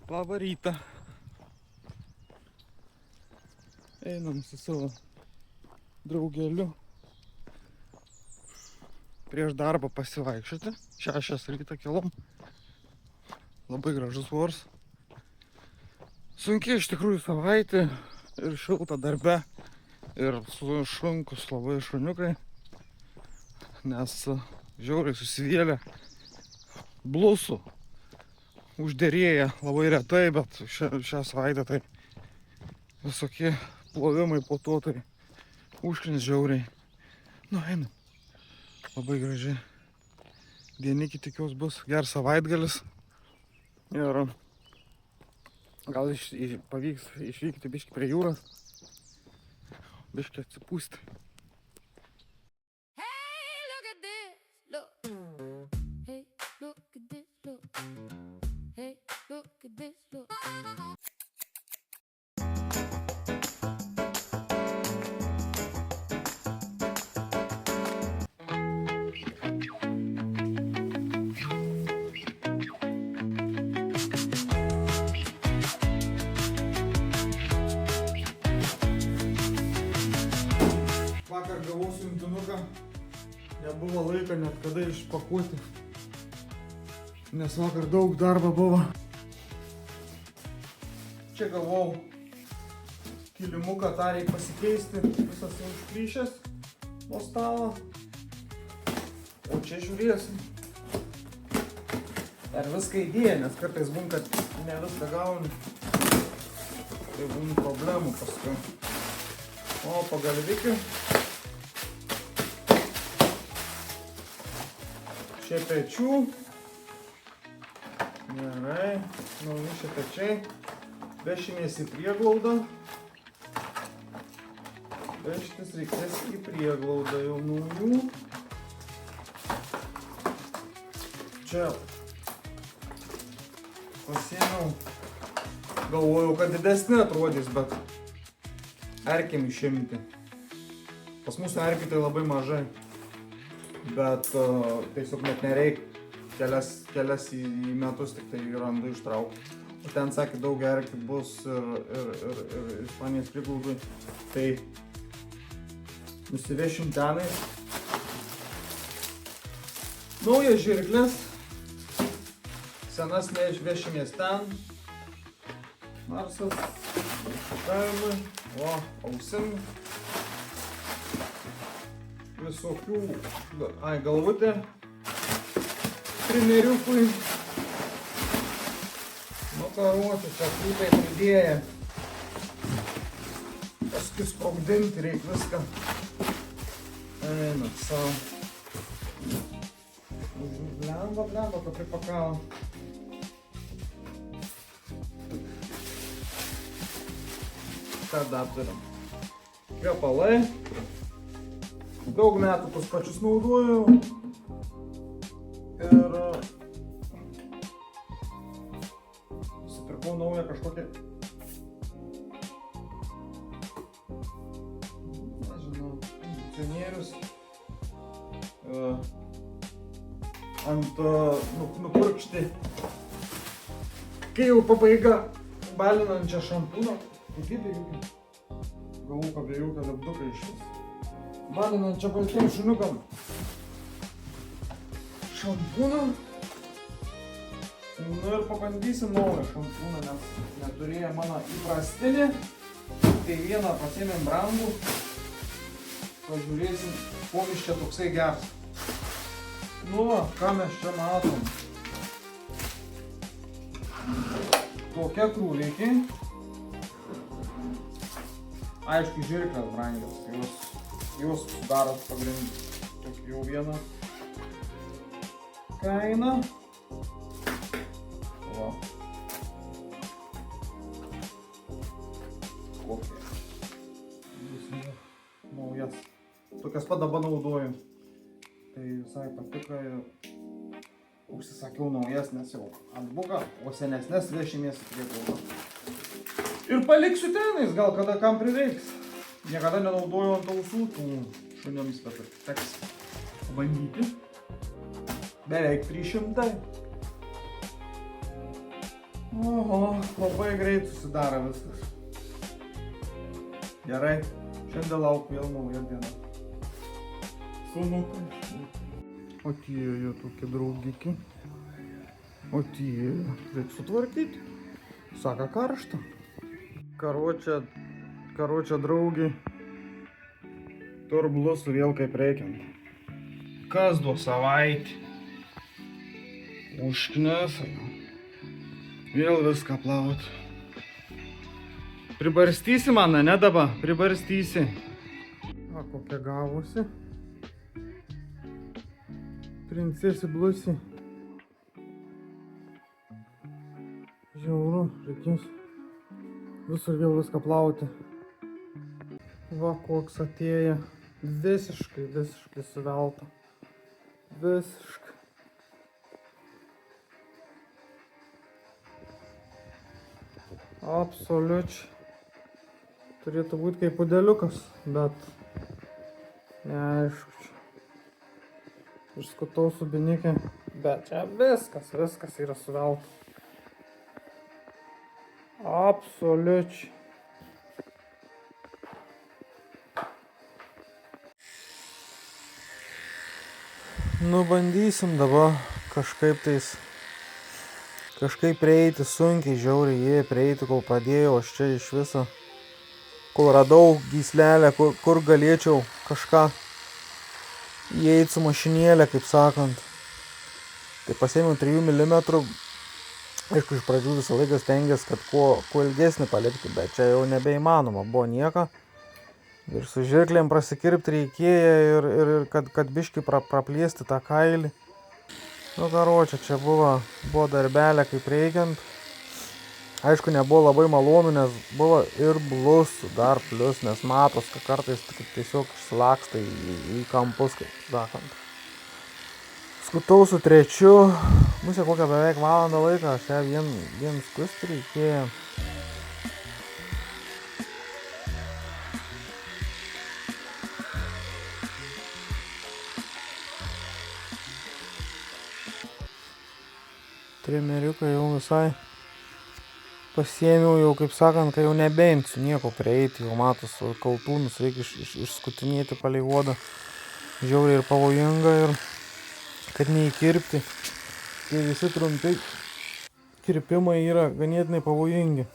Labą rytą. Einam su savo draugeliu prieš darbą pasivaikščioti. 6 ryto kilom. Labai gražus oras. Sunkiai iš tikrųjų savaitė ir šilta darbe. Ir sunkus labai šuniukai, nes žiauriai susivėlė blusų. Užderėję labai retai, bet šią savaitę tai visokie plovimai po to tai užkrins žiauriai. Nu, einam. Labai graži dienikį tikiuos bus. Geras savaitgalis. Ir gal pavyks išvykti biškį prie jūros. Biškį atsipūsti. Hey, look at this, look. Hey, look at this, look. Hey, look at this, look. Vakar gavau siuntinuką, nebuvo laiko net kada išpakuoti, nes vakar daug darbo buvo. Čia gavau kilimuką, tą reikia pasikeisti, visas jau užplyšęs nuo stalo. O čia žiūrėsim. Ar viską įdėję, nes kartais būn, kad ne viską gauni. Tai būn problemų paskui. O pagalvikiu. Šie pečių. Gerai. Nauji šie pečiai. Vešimės į prieglaudą. Vežtis reikės į prieglaudą jau naujų. Čia pasiėmiau. Galvojau, kad didesnė atrodys, bet erkėm išimti. Pas mūsų erkių tai labai mažai. Bet tiesiog net nereik kelias į metus tik tai randu ištraukti. O ten sakė daug erkių bus ir Ispanijos priglaudai. Tai nusivešim tenais. Naujas žirklės. Senas neišvešimės ten. Marsas. Kaimai. O, ausim. Visokių, galvutė, trimeriukui, makaruoti, čia klūpai pridėję, paskui sprogdinti reikia viską, einat savo, blemba, to pripakavo. Ką dar turim? Kvepalai. Daug metų tos pačius naudoju ir nusipirkau naują kažkokį, nežinau, kondicionierius ant nupurkšti, kai jau pabaiga balinančią šampūną, gavau pabėjuką lipduką iš vis. Balinančią baltiem šuniukam šampūną. Nu ir pabandysim naują šampūną, nes neturėjo mano įprastinį. Tai vieną pasiėmėm brangų. Pažiūrėsim, komis čia toksai geras. Nu, ką mes čia matom. Tokia krūvikė. Aišku, žirklės brangios. Jos sudaro pagrindinį. Tokia jau viena kaina. O. Kokia. Naujas. Tokias pat dabar naudoju. Tai visai patiko ir užsisakiau naujas, nes jau atbuka, o senesnės vešimės į prieglaudą. Ir paliksiu tenais, gal kada kam prireiks. Niekada nenaudoju ant ausų tų šuniams, bet teks bandyti. Beveik 300. Oho, labai greit susidaro viskas. Gerai, šiandien lauk vėl nauja diena. Sunukai. O tie tokie draugiki. O tie, reikia sutvarkyti. Saka karšta. Karočią draugį. Turblusų vėl kaip reikiant. Kas 2 savaitį. Užknesa jau. Vėl viską plaut. Pribarstysi man, ne dabar? Pribarstysi. O, kokia gavosi. Princesė blusi. Žiauru, reikės visur vėl viską plauti. Va, koks atėjo. Visiškai suvelta. Visiškai. Absoliučiai. Turėtų būti kaip pudeliukas, bet neaišku čia. Išskutau su binikė, bet čia viskas yra suvelta. Absoliučiai. Nu, bandysim dabar kažkaip prieiti, sunkiai žiauriai jie prieiti, kol pradėjau aš čia iš viso, kol radau gyslelę, kur galėčiau kažką įeiti su mašinėlė, kaip sakant. Tai pasėmiau 3 mm, aišku, iš pradžių visą laiką stengiasi, kad kuo ilgesnį palikti, bet čia jau nebeįmanoma, buvo nieko. Ir su žirklėm prasikirpti reikėjo ir kad biškį praplėsti tą kailį. Nu, karočią, čia buvo darbelė kaip reikiant. Aišku, nebuvo labai malonu, nes buvo ir blusų dar plius, nes matos, kad kartais tiesiog išsilaksta į kampus, kaip sakant. Skutau su 3, musė kokią beveik valandą laiką, aš ją vien skusti reikėjo. Trimeriuką jau visai pasiėmiau, jau kaip sakant, kai jau nebeimsiu nieko prieiti, jau matos kaltūnus reikia išskutinėti palei odą. Žiauriai ir pavojinga ir kad neįkirpti. Tai visi trumpi kirpimai yra ganėtinai pavojingi.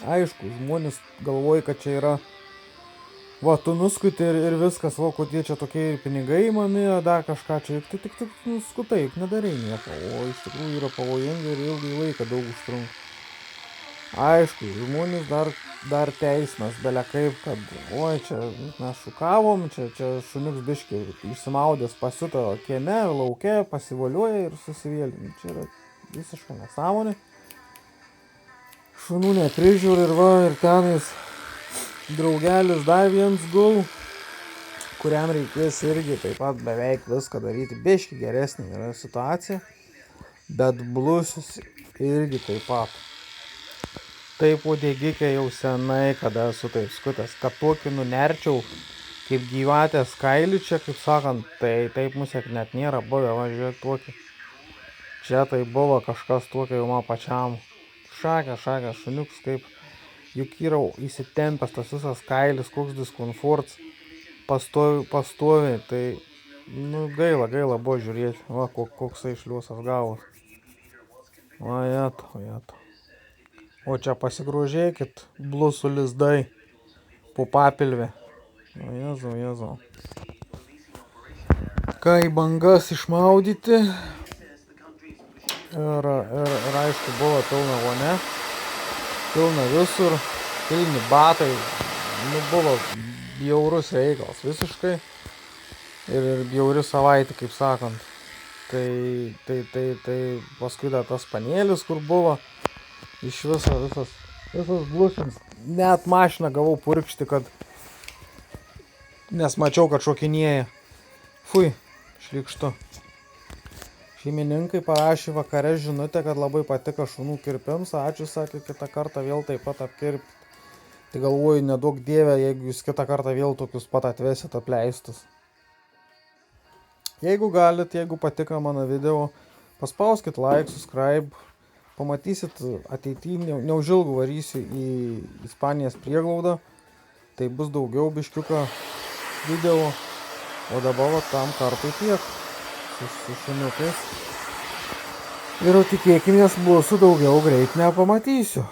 Aišku, žmonės galvoja, kad čia yra va, tu nuskuti ir viskas, va, kokie čia tokie ir pinigai imami, dar kažką čia, tu tik nuskutai, juk nedarai nieko, o iš tikrųjų yra pavojinga ir ilgai laiką daug užtrunka. Aišku, žmonės dar teisinas, belia kaip, kad, oi, čia mes šukavom, čia šuniuks biškį išsimaudęs pasiuto kieme, lauke, pasivoliuoja ir susivėlė. Čia yra visiška nesąmonė. Šunų neprižiūri ir va, ir tenais draugelis dar viens gul, kuriam reikės irgi taip pat beveik viską daryti. Biškį geresnė yra situacija, bet blusius irgi taip pat. Taip uodegikė jau senai, kada esu taip skutęs, kad tokį nunerčiau kaip gyvatės kailį čia, kaip sakant, tai taip musėk net nėra buvę, važiuok tokį. Čia tai buvo kažkas tokio jau man pačiam. Šakė, šuniuks kaip. Juk yra įsitempęs tas visas kailis, koks diskomforts, pastovi, tai, nu, gaila buvo žiūrėti, va, koksai šliuosas gavos. O jeto. O čia pasigrožėkit, blusų lizdai, po papilvę. O jezu. Ką į bangas išmaudyti, ir aišku, buvo pilna vonia. Pilna visur, pilni batai, nu, buvo bjaurus reikalas visiškai ir bjauri savaitė, kaip sakant. Tai paskui dar tas panėlis, kur buvo, iš visas blusins. Net mašiną gavau purkšti, nes mačiau, kad šokinėja. Fui, šlykštu. Šeimininkai parašė vakare žinutę, kad labai patiko šunų kirpims. Ačiū, sakė, kitą kartą vėl taip pat apkirpti. Tai galvoju, nedaug dievė, jeigu jūs kitą kartą vėl tokius pat atvesit apleistus. Jeigu galit, jeigu patiko mano video, paspauskit like, subscribe, pamatysit ateityje, neužilgo varysiu į Ispanijos prieglaudą, tai bus daugiau biškiuką video, o dabar va tam kartui tiek su šuniukais. Ir tikėkimės, mūsų daugiau greit nepamatysiu.